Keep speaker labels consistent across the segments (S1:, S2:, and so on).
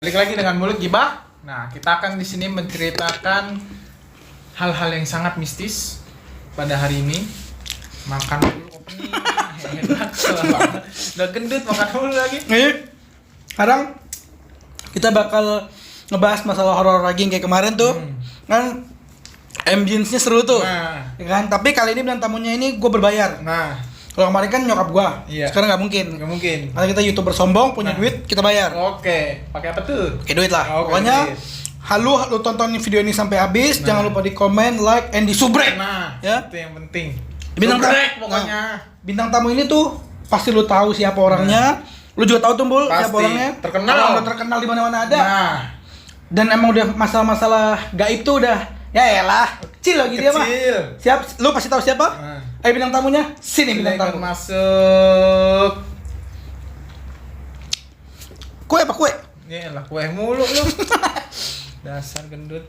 S1: Balik lagi dengan Mulut Gibah. Nah, kita akan di sini menceritakan hal-hal yang sangat mistis pada hari ini. Makan dulu opening. Enak banget. Udah gendut makan dulu lagi.
S2: Sekarang kita bakal ngebahas masalah horor lagi kayak kemarin tuh. Kan ambience-nya seru tuh.
S1: Nah.
S2: Ya kan? Tapi kali ini bintang tamunya ini gue berbayar.
S1: Nah,
S2: Kalau kemarin kan nyokap gua.
S1: Iya.
S2: Sekarang nggak mungkin.
S1: nggak mungkin.
S2: Karena kita YouTuber sombong, punya duit, kita bayar.
S1: Oke, pakai apa tuh?
S2: Oke, duit lah.
S1: Oke,
S2: Pokoknya
S1: duit.
S2: lu tonton video ini sampai habis, jangan lupa di komen, like, and di subscribe.
S1: Nah,
S2: Ya.
S1: itu yang penting.
S2: Bintang tamu
S1: pokoknya.
S2: bintang tamu ini tuh pasti lu tahu siapa orangnya. Lu juga tahu tuh Bul,
S1: Pasti.
S2: siapa orangnya.
S1: Terkenal.
S2: Orang udah terkenal di mana-mana ada.
S1: Nah,
S2: Dan emang udah masalah-masalah gaib tuh udah ya elah, kecil lagi dia mah.
S1: kecil.
S2: Siap, lu pasti tahu siapa?
S1: Nah.
S2: Ayo bintang tamunya, sini bintang
S1: Silakan
S2: tamu.
S1: masuk.
S2: Kue apa kue?
S1: Ya lah kue mulu lu. Dasar gendut.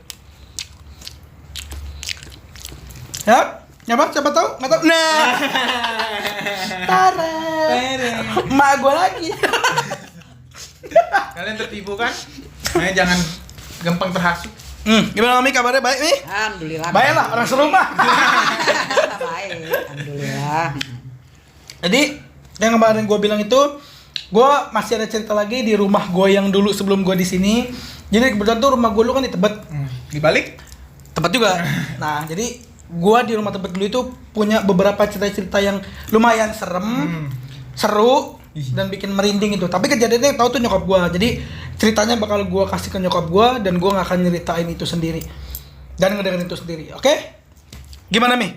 S2: Ya, siapa? Siapa tahu? Nggak tahu. Nah, Tara. Emak gua lagi.
S1: Kalian tertipu kan? Nah, jangan gampang terhasut.
S2: Gimana Mami kabarnya baik nih?
S3: Alhamdulillah.
S2: Baik lah, orang serumah.
S3: Baik. Alhamdulillah.
S2: Jadi yang kemarin gue bilang itu, gue masih ada cerita lagi di rumah gue yang dulu sebelum gue di sini. Jadi kebetulan tuh rumah gue dulu kan di Tebet,
S1: Di balik?
S2: Tebet juga. Nah jadi gue di rumah Tebet dulu itu punya beberapa cerita-cerita yang lumayan serem, seru, dan bikin merinding itu. Tapi kejadiannya yang tahu tuh nyokap gue. Jadi ceritanya bakal gue kasih ke nyokap gue dan gue nggak akan nyeritain itu sendiri dan ngedengerin itu sendiri. Oke? Gimana Mi?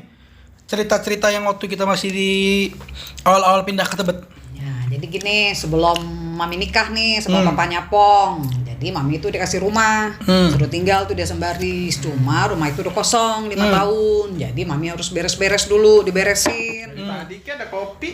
S2: Cerita-cerita yang waktu kita masih di awal-awal pindah ke Tebet.
S3: Ya, jadi gini, sebelum Mami nikah nih sama papanya Pong. Jadi Mami itu dikasih rumah, suruh tinggal tuh dia Sembaris. Cuma rumah itu udah kosong 5 tahun. Jadi Mami harus beres-beres dulu, diberesin.
S1: Tadi kan ada kopi.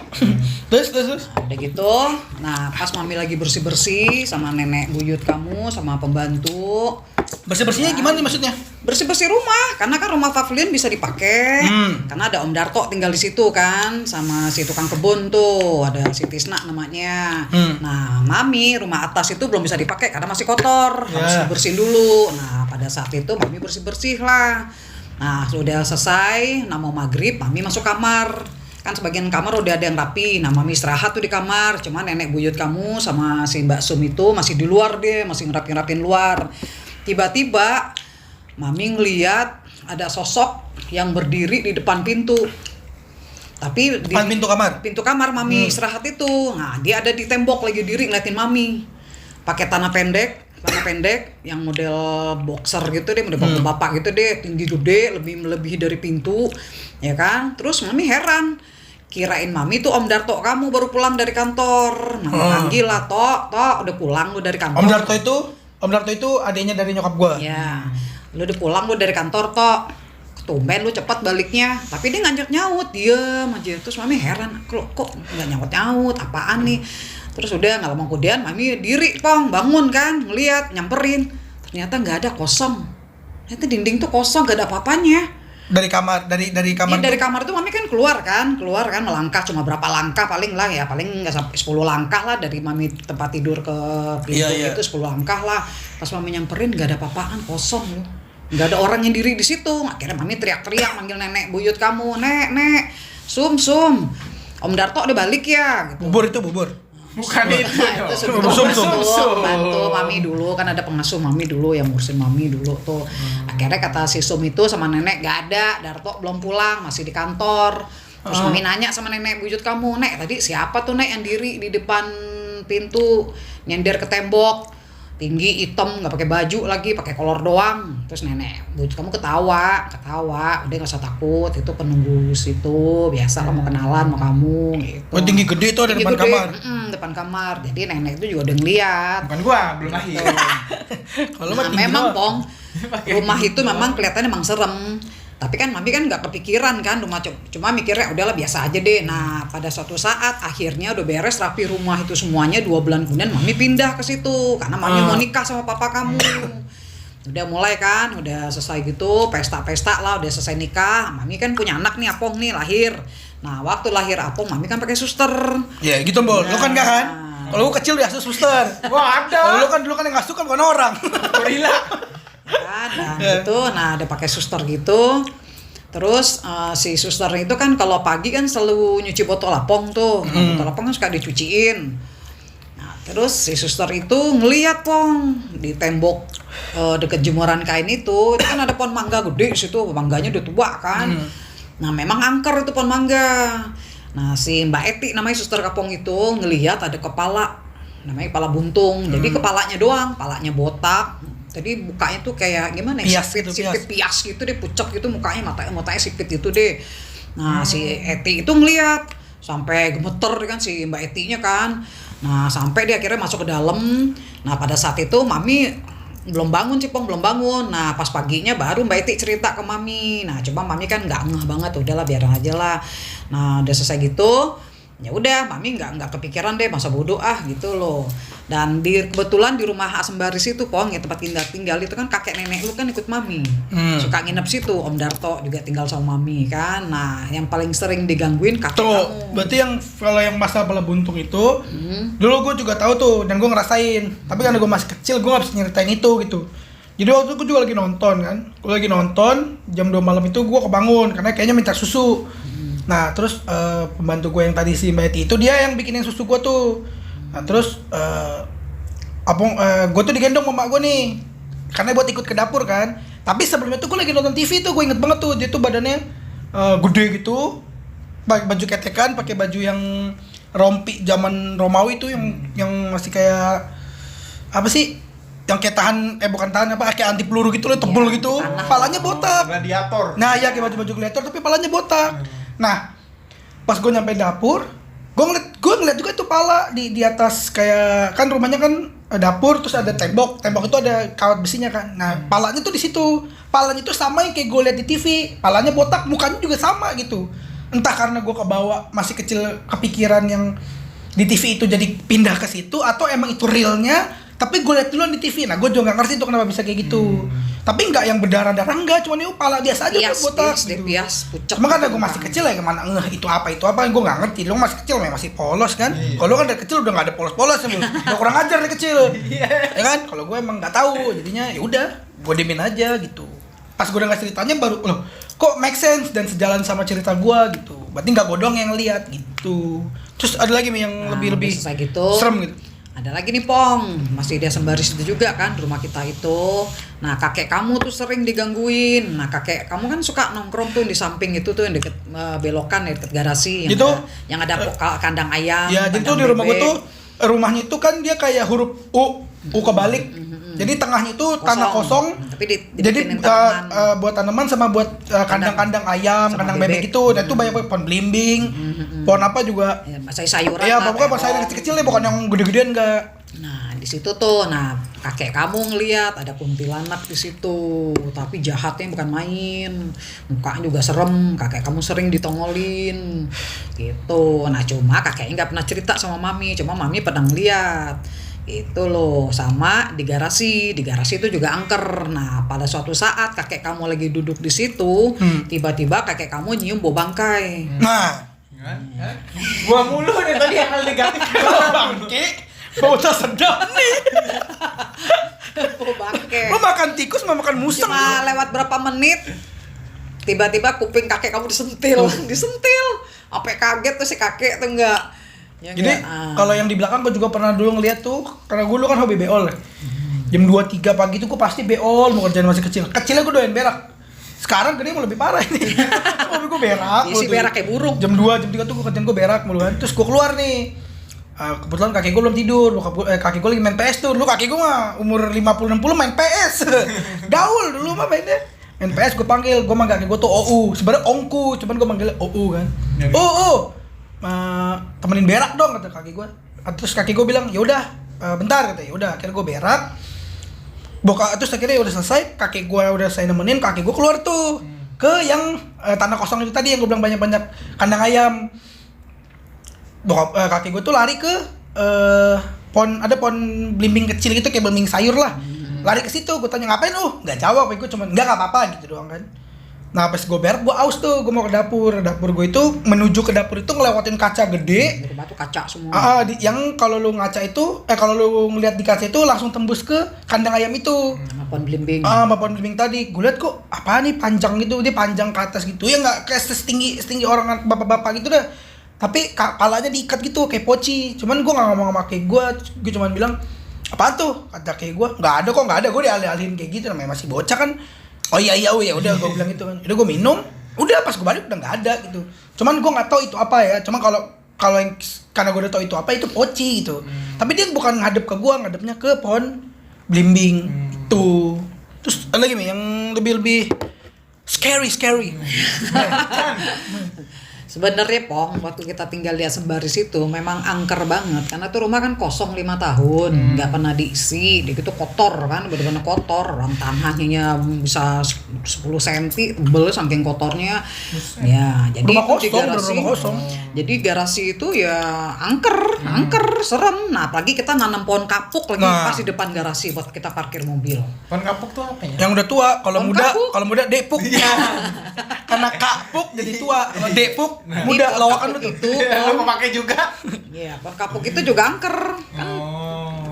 S2: Terus.
S3: Udah gitu, nah pas Mami lagi bersih-bersih sama nenek buyut kamu, sama pembantu.
S2: Bersih-bersihnya gimana nih maksudnya?
S3: Bersih-bersih rumah, karena kan rumah pavilion bisa dipakai. Karena ada Om Darto tinggal di situ kan, sama si tukang kebun tuh, ada si Tisna namanya. Nah, Mami rumah atas itu belum bisa dipakai karena masih kotor, harus dibersihin dulu. Nah, pada saat itu Mami bersih-bersih lah. Nah, sudah selesai, nah mau maghrib, Mami masuk kamar. Kan sebagian kamar udah ada yang rapi, nah Mami istirahat tuh di kamar. Cuma nenek buyut kamu sama si Mbak Sum itu masih di luar deh, masih ngerapin luar. Tiba-tiba Mami ngeliat ada sosok yang berdiri di depan pintu. Tapi
S2: Depan pintu kamar?
S3: Pintu kamar Mami istirahat itu. Nah, dia ada di tembok lagi diri ngeliatin Mami. Pakai celana pendek yang model boxer gitu deh, model bapak gitu deh, tinggi gede, lebih dari pintu. Ya kan? Terus Mami heran. Kirain Mami tuh Om Darto kamu baru pulang dari kantor. Mami panggil lah, Tok, udah pulang lu dari kantor.
S2: Om Darto itu adiknya dari nyokap gua.
S3: Ya, lu udah pulang lu dari kantor Tok. Tumben lu cepat baliknya. Tapi dia nggak nyaut, diem aja. Terus Mami heran, kok nggak nyaut, apaan nih? Terus udah nggak lama kemudian Mami diri Pong, bangun kan, ngeliat, nyamperin. Ternyata nggak ada, kosong. Ternyata dinding tuh kosong, gak ada apa-apanya.
S2: Dari kamar.
S3: Iya, dari kamar itu Mami kan keluar kan melangkah cuma berapa langkah paling lah ya, paling nggak sampai 10 langkah lah dari Mami tempat tidur ke pintu. Itu 10 langkah lah. Pas Mami nyamperin nggak ada apa-apaan, kosong loh, nggak ada orang yang diri di situ. Akhirnya Mami teriak-teriak manggil nenek buyut kamu, nek, sum, Om Darto udah balik ya gitu.
S2: Bubur.
S1: Bukan itu.
S3: Nah, itu bantu Mami dulu, kan ada pengasuh Mami dulu yang ngurusin Mami dulu tuh. Akhirnya kata si Sum itu sama nenek, gak ada, Darto belum pulang, masih di kantor. Terus Mami nanya sama nenek buyut kamu, nek tadi siapa tuh nek yang diri di depan pintu nyender ke tembok, tinggi hitam, nggak pakai baju lagi, pakai kolor doang. Terus nenek buyut kamu ketawa, udah nggak usah takut, itu penunggu situ, biasa lah mau kenalan sama kamu gitu.
S2: Oh, tinggi gede itu ada depan kamar.
S3: Depan kamar. Jadi nenek itu juga udah ngeliat.
S1: Bukan gua, belum lahir.
S2: Kalau
S3: Nah, memang Pong, rumah itu memang kelihatannya emang serem. Tapi kan Mami kan nggak kepikiran kan rumah, cuma mikirnya udahlah biasa aja deh. Nah pada suatu saat akhirnya udah beres rapi rumah itu semuanya, 2 bulan kemudian Mami pindah ke situ karena Mami mau nikah sama papa kamu. Udah mulai kan, udah selesai gitu, pesta-pesta lah, udah selesai nikah. Mami kan punya anak nih, Apong nih lahir. Nah waktu lahir Apong Mami kan pakai suster.
S2: Ya gitu Bol, lo kan gak kan? Kalau gue kecil diasuh suster.
S1: Wah,
S2: Kalau
S1: ada.
S2: lu kan dulu kan yang ngasuh kan bukan orang.
S1: Gorila.
S3: Ya, dan gitu, nah ada pakai suster gitu. Terus si suster itu kan kalau pagi kan selalu nyuci botol lapong tuh. Nah, botol lapong kan suka dicuciin. Nah, terus si suster itu ngeliat Pong di tembok deket jemuran kain itu kan ada pohon mangga gede di situ, mangganya udah tua kan. Nah, memang angker itu pohon mangga. Nah, si Mbak Eti namanya suster Kapong itu ngelihat ada kepala, namanya kepala buntung. Jadi kepalanya doang, palanya botak. Jadi mukanya tuh kayak gimana ya?
S2: Pias
S3: Sipit,
S2: gitu,
S3: pias gitu deh, pucet gitu mukanya, matanya sipit gitu deh. Nah, si Eti itu ngelihat sampai gemeter kan si Mbak Etinya kan. Nah, sampai dia akhirnya masuk ke dalam. Nah, pada saat itu Mami belum bangun sih Pong, belum bangun. Nah, pas paginya baru Mbak Eti cerita ke Mami. Nah, coba Mami kan nggak ngeh banget, udahlah biarin aja lah. Nah, udah selesai gitu, ya udah Mami nggak kepikiran deh masa bodoh gitu loh. Dan kebetulan di rumah Asembaris itu Pong, ya tempat tinggal itu kan kakek nenek lu kan ikut Mami. Suka nginep situ, Om Darto juga tinggal sama Mami kan. Nah, yang paling sering digangguin kakek
S2: Tuh,
S3: kamu.
S2: berarti yang kalau yang masalah kepala buntung itu, dulu gue juga tahu tuh dan gue ngerasain. Tapi karena gue masih kecil, gue nggak bisa nyeritain itu gitu. Jadi waktu itu gue juga lagi nonton kan, gue lagi nonton jam 2 malam itu gue kebangun karena kayaknya minta susu. Nah terus pembantu gue yang tadi si Mbak Eti itu dia yang bikinin susu gue tuh. Nah terus gue tuh digendong sama mak gue nih, karena buat ikut ke dapur kan. Tapi sebelumnya tuh gue lagi nonton TV tuh, gue inget banget tuh dia tuh badannya gede gitu, baju ketekan, pakai baju yang rompi zaman Romawi itu yang masih kayak apa sih? Yang kayak tahan bukan tahan apa kayak anti peluru gitu loh, tebel
S3: Ya,
S2: gitu.
S3: tanah.
S2: Palanya botak.
S1: Gladiator.
S2: Nah, ya kayak baju-baju gladiator tapi palanya botak. Nah, pas gue nyampe dapur, gue ngeliat juga itu pala di atas kayak kan rumahnya kan dapur terus ada tembok itu ada kawat besinya kan. Nah, palanya tuh di situ. Palanya tuh sama yang kayak gue liat di TV. Palanya botak, mukanya juga sama gitu. Entah karena gue kebawa masih kecil kepikiran yang di TV itu jadi pindah ke situ atau emang itu realnya. Tapi gue liat duluan di TV, nah gue juga gak ngerti tuh kenapa bisa kayak gitu. Tapi nggak yang berdarah-darah enggak, cuma ini pala biasa aja buat botak gitu.
S3: Pias, pucet.
S2: Cuma karena gue masih kecil ya, kemana itu apa, gue nggak ngerti. Lu masih kecil, masih polos kan. Kalau kan dari kecil udah nggak ada polos-polos ya, udah kurang ajar dari kecil. Ya kan, kalau gue emang nggak tahu, jadinya ya udah, gue diemin aja gitu. Pas gue udah ngasih ceritanya baru, loh kok make sense dan sejalan sama cerita gue gitu. Berarti nggak gue doang yang lihat gitu. Terus ada lagi yang lebih
S3: selesai gitu.
S2: serem gitu.
S3: Ada lagi nih Pong, masih di Asembaris itu juga kan rumah kita itu. Nah, kakek kamu tuh sering digangguin. Nah, kakek kamu kan suka nongkrong tuh di samping itu tuh yang deket belokan ya, deket garasi yang
S2: Gitu?
S3: ada kandang ayam.
S2: Ya, jadi tuh di rumah gue tuh rumahnya itu kan dia kayak huruf U kebalik. Jadi tengahnya itu tanah kosong.
S3: Tapi
S2: Jadi buat tanaman sama buat kandang-kandang ayam,
S3: sama
S2: kandang bebek gitu. Dan itu banyak pohon belimbing, pohon apa juga.
S3: ya, sayuran.
S2: Ya,
S3: lah,
S2: pokoknya pohon sayuran
S3: terong.
S2: kecil-kecil nih, bukan yang gede-gedean enggak.
S3: Nah, di situ tuh, nah kakek kamu ngeliat ada kuntilanak di situ, tapi jahatnya bukan main, mukanya juga serem. Kakek kamu sering ditongolin, gitu. Nah, cuma kakeknya nggak pernah cerita sama mami, cuma mami pernah ngeliat. Itu loh, sama di garasi itu juga angker. Nah, pada suatu saat kakek kamu lagi duduk di situ, tiba-tiba kakek kamu nyium bau bangkai.
S2: Nah,
S1: Gua mulu nih tadi yang hal negatif.
S2: bangke, bau tak sedap nih.
S3: Bau bangkai.
S2: Lo makan tikus mau makan musang.
S3: Cuma lewat berapa menit, tiba-tiba kuping kakek kamu disentil. Sampai kaget tuh si kakek tuh enggak. Ya,
S2: Jadi kalau yang di belakang gue juga pernah dulu ngeliat tuh, karena gue dulu kan hobi beol ya. Jam 2-3 pagi tuh gue pasti beol, mau kerjaan masih kecil. Kecilnya gue doyan berak. Sekarang gede mau lebih parah ini. Hobi gue berak.
S3: Isi berak kayak burung.
S2: Jam 2, jam 3 tuh kerjaan gue berak mulu kan. Terus gue keluar nih. Kebetulan kakek gue belum tidur, kakek gue lagi main PS tuh. Dulu kakek gue mah umur 50-60 main PS. Gaul dulu mah mainnya. Main PS gue panggil, gue manggil kakek gue tuh OU. Sebenarnya Ongku, cuman gue manggilnya OU kan. OU. Temenin berak dong kata kakek gue. Terus kakek gue bilang ya udah bentar kata. Ya udah akhirnya gue berak. Terus akhirnya udah selesai, kakek gue udah saya nemenin, kakek gue keluar tuh ke yang tanah kosong itu tadi yang gue bilang banyak kandang ayam. Kakek gue tuh lari ke ada pohon belimbing kecil gitu kayak belimbing sayur lah. Lari ke situ, gue tanya ngapain lu? Nggak jawab, gue cuma nggak apa-apa gitu doang kan. Nah pas gue berak, gue aus tuh, gue mau ke dapur. Dapur gue itu menuju ke dapur itu ngelewatin kaca gede.
S3: Di rumah tuh kaca semua.
S2: Yang kalau lu ngaca itu, kalau lu ngeliat di kaca itu langsung tembus ke kandang ayam itu.
S3: Pohon belimbing.
S2: Pohon belimbing tadi. Gue liat kok apa nih panjang gitu, dia panjang ke atas gitu. Ya nggak kayak setinggi orang bapak-bapak gitu dah. Tapi kepalanya diikat gitu kayak poci. Cuman gue nggak ngomong sama kayak gue cuman bilang apaan tuh? Kata kayak gue nggak ada. Gue dialih-alihin kayak gitu, namanya masih bocah kan. Oh iya udah gue bilang gitu kan. Udah gue minum, udah pas gue balik udah nggak ada gitu. Cuman gue nggak tahu itu apa ya. Cuman kalau yang karena gue udah tahu itu apa, itu poci gitu. Tapi dia bukan ngadep ke gue, ngadepnya ke pohon belimbing tuh. Terus ada lagi nih yang lebih scary.
S3: Sebenarnya Pong, waktu kita tinggal di Asembaris itu memang angker banget karena tuh rumah kan kosong 5 tahun, nggak pernah diisi, dia itu kotor kan, benar-benar kotor, orang tanahnya bisa 10 cm tebel saking kotornya. Ya, jadi
S2: rumah
S3: itu di
S2: kosong,
S3: garasi.
S2: rumah kosong.
S3: Jadi garasi itu ya angker, serem. Nah, apalagi kita nanam pohon kapuk lagi pas di depan garasi buat kita parkir mobil.
S1: Pohon kapuk tuh apa ya?
S2: Yang udah tua, kalau
S3: Pohon
S2: muda,
S3: kapuk.
S2: kalau muda depuk. Karena kapuk jadi tua, kalau depuk muda
S3: Pohon
S2: lawakan
S3: kapuk
S2: lu tuh.
S3: itu.
S1: Lu mau pakai juga?
S3: Iya, pohon kapuk itu juga angker kan.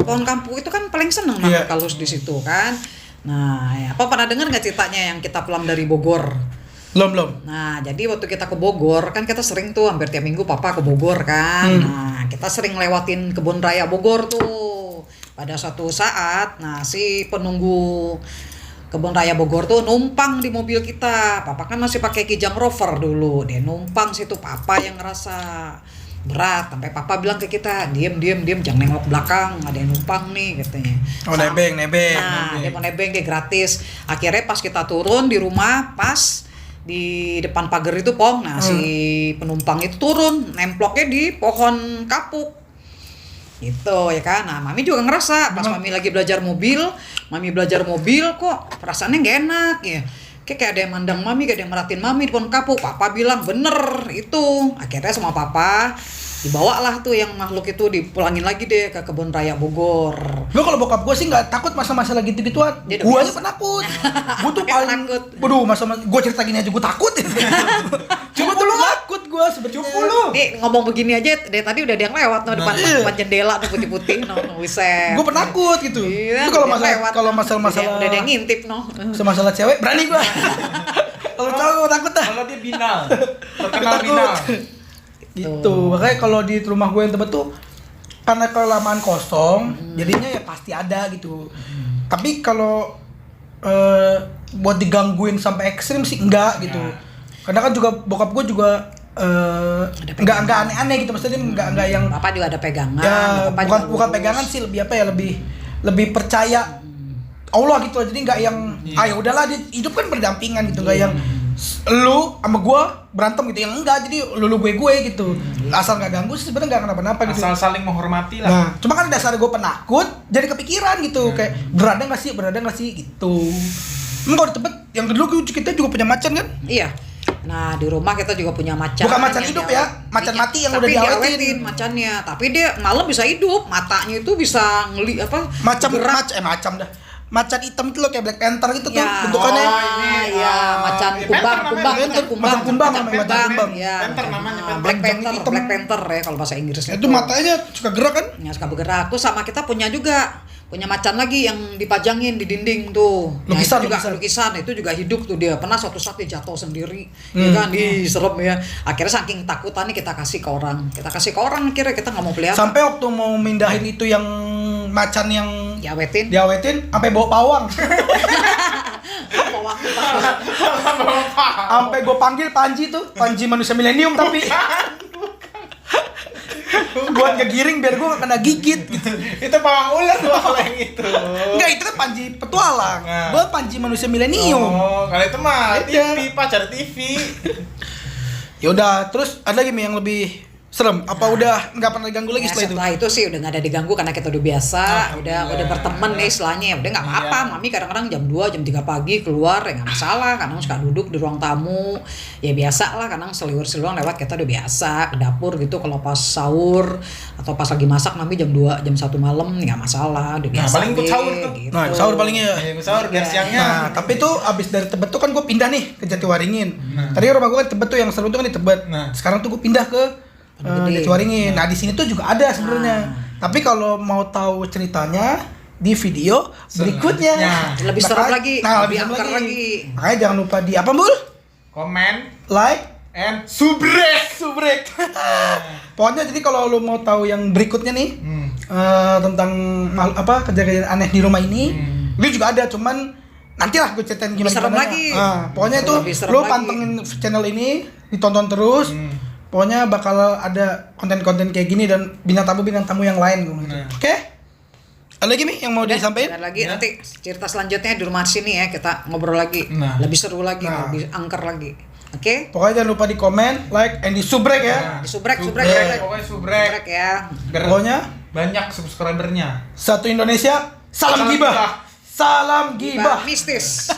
S3: Pohon kapuk itu kan paling seneng
S2: Iya.
S3: kalau di situ kan. Nah, ya, apa pernah dengar nggak ceritanya yang kita pulang dari Bogor?
S2: Belum.
S3: Nah, jadi waktu kita ke Bogor kan kita sering tuh hampir tiap minggu papa ke Bogor kan. Nah, kita sering lewatin kebun raya Bogor tuh. Pada suatu saat, nah si penunggu kebun raya Bogor tuh numpang di mobil kita. Papa kan masih pakai Kijang Rover dulu. Dia numpang situ, papa yang ngerasa berat sampai papa bilang ke kita, diam jangan nengok belakang, ada yang numpang nih katanya.
S2: Oh, nebeng.
S3: Nah, dia mau nebeng, dia gratis. Akhirnya pas kita turun di rumah, pas di depan pagar itu Pong, nah si penumpang itu turun, nemploknya di pohon kapuk. Gitu ya kan. Nah, Mami juga ngerasa pas Mami lagi belajar mobil kok perasaannya gak enak ya. Kayak ada yang mandang Mami, kayak ada yang merhatiin Mami di pohon kapuk. Papa bilang bener itu. Akhirnya sama Papa dibawalah tuh yang makhluk itu, dipulangin lagi deh ke kebun raya Bogor.
S2: Gue kalau bokap gue sih nggak takut masa-masalah gitu-gituan.
S3: Dia udah
S2: Gue aja
S3: biasa.
S2: penakut. Gue tuh
S3: Dia
S2: paling
S3: penakut.
S2: Waduh, gue cerita gini aja gue takut. Cuma tuh takut gue sebenarnya.
S1: Cupu lu.
S3: Nih ngomong begini aja, dari tadi udah ada yang lewat no, depan jendela tuh putih-putih no, wiset.
S2: Gue penakut gitu.
S3: Iya,
S2: Itu kalau
S3: udah
S2: masalah
S3: lewat.
S2: kalau masalah
S3: udah ada yang ngintip no.
S2: masalah cewek berani gue. Kalau cowok gue takut dah.
S1: Kalau dia binal, terkenal
S2: Takut.
S1: binal.
S2: Gitu. Makanya kalau di rumah gue yang tempat tuh karena kelamaan kosong, jadinya ya pasti ada gitu. Tapi kalau buat digangguin sampai ekstrim sih enggak gitu. Karena kan juga bokap gue juga enggak aneh-aneh gitu, maksudnya enggak yang
S3: Papa juga ada pegangan.
S2: ya
S3: Papa
S2: bukan
S3: juga
S2: bukan
S3: lurus.
S2: pegangan sih, lebih apa ya, lebih percaya Allah gitu. Jadi nggak yang ya udahlah, dia hidup kan berdampingan gitu, nggak yang lu sama gua berantem gitu, yang enggak. Jadi lu gue gitu, asal nggak ganggu sih sebenarnya nggak kenapa-napa gitu.
S1: Asal saling menghormati lah.
S2: Nah cuma kan dasar gue penakut, jadi kepikiran gitu, kayak berada nggak sih gitu. Kalau di tempat yang dulu kita juga punya macan kan.
S3: Iya. Nah, di rumah kita juga punya macan.
S2: Bukan macan
S3: yang
S2: hidup ya, macan mati yang udah
S3: tapi
S2: diawetin.
S3: macannya. Tapi dia malam bisa hidup, matanya itu bisa
S2: macam dah. Macan hitam itu loh, kayak Black Panther gitu tuh
S3: Ya.
S2: bentukannya.
S3: Macan kumbang,
S2: Macan kumbang namanya, macan kumbang.
S3: Ya.
S1: Panther namanya,
S3: Black
S2: Panther.
S3: Panther, Black Panther ya kalau bahasa Inggrisnya.
S2: Itu matanya suka gerak kan?
S3: Ya, suka bergerak. Terus sama kita punya macan lagi yang dipajangin di dinding tuh.
S2: Lukisan,
S3: itu juga lukisan itu juga hidup tuh dia. Pernah suatu saat dia jatuh sendiri, ya kan, serem ya. Akhirnya saking takutannya kita kasih ke orang. Akhirnya kita nggak mau pelihara.
S2: Sampai waktu mau mindahin itu yang macan yang
S3: Diawetin.
S2: sampai bawa pawang.
S3: Bawang.
S2: Sampai gue panggil Panji tuh, Panji manusia milenium tapi buat ngegiring biar gue gak kena gigit gitu.
S1: Itu pawang ular tuh kalau yang itu.
S2: Enggak, itu kan Panji petualang.
S1: Nah.
S2: Gue Panji manusia milenium.
S1: Oh, kalau itu mah
S2: Beda.
S1: TV, pacar TV.
S2: Ya udah, terus ada lagi Mi yang lebih Serem. Apa udah nggak pernah diganggu lagi
S3: Ya,
S2: setelah itu?
S3: setelah itu sih udah nggak ada diganggu karena kita udah biasa, udah berteman nih istilahnya. Udah nggak apa-apa.
S1: Iya.
S3: Mami kadang-kadang jam 2, jam 3 pagi keluar ya nggak masalah. Kadang suka duduk di ruang tamu. Ya biasa lah, kadang seliwer-seliweran lewat kita udah biasa ke dapur gitu kalau pas sahur atau pas lagi masak Mami jam 2, jam 1 malam nggak masalah, udah biasa.
S1: paling ikut
S3: deh,
S1: sahur tuh.
S3: gitu.
S2: Nah, sahur palingnya.
S1: Ayo sahur biar siangnya.
S2: Nah, tapi tuh abis dari Tebet tuh kan gue pindah nih ke Jatiwaringin.
S1: Nah.
S2: Tadi rumah gue kan Tebet tuh, yang seru tuh kan di Tebet.
S1: Nah.
S2: Sekarang tuh gue pindah ke
S3: Gede.
S2: Jatiwaringin. Nah, di sini tuh juga ada sebenarnya. Tapi kalau mau tahu ceritanya di video berikutnya.
S1: Selanjutnya.
S3: Lebih serem lagi,
S2: Nah,
S3: lebih
S2: lebih serem
S3: angker
S2: lagi.
S3: lagi.
S2: Makanya jangan lupa di apa, Bul?
S1: Komen
S2: Like,
S1: and subrek.
S2: subrek. Pokoknya jadi kalau lu mau tahu yang berikutnya nih tentang kejadian aneh di rumah ini, itu juga ada, cuman nantilah gue ceritain gimana
S3: serem
S2: gimana.
S3: lagi.
S2: Pokoknya itu
S3: Lebih serem
S2: lu
S3: lagi.
S2: pantengin channel ini, ditonton terus. Pokoknya bakal ada konten-konten kayak gini dan bintang tamu yang lain gitu.
S1: Nah.
S2: Oke? Ada lagi nih yang mau
S3: Udah,
S2: disampaikan?
S3: bentar lagi
S1: Ya.
S3: nanti cerita selanjutnya di rumah sini ya, kita ngobrol lagi.
S1: Nah.
S3: Lebih seru lagi,
S2: Nah.
S3: lebih angker lagi. Oke?
S2: Pokoknya jangan lupa di komen, like, and di subrek ya.
S3: Di subrek,
S1: Subrek,
S3: subrek.
S1: pokoknya subrek.
S3: Subrek ya.
S1: Biar
S2: Pokoknya
S1: banyak subscribernya.
S2: satu Indonesia, salam
S1: Salam
S2: gibah.
S1: gibah.
S2: Salam gibah.
S3: Mistis.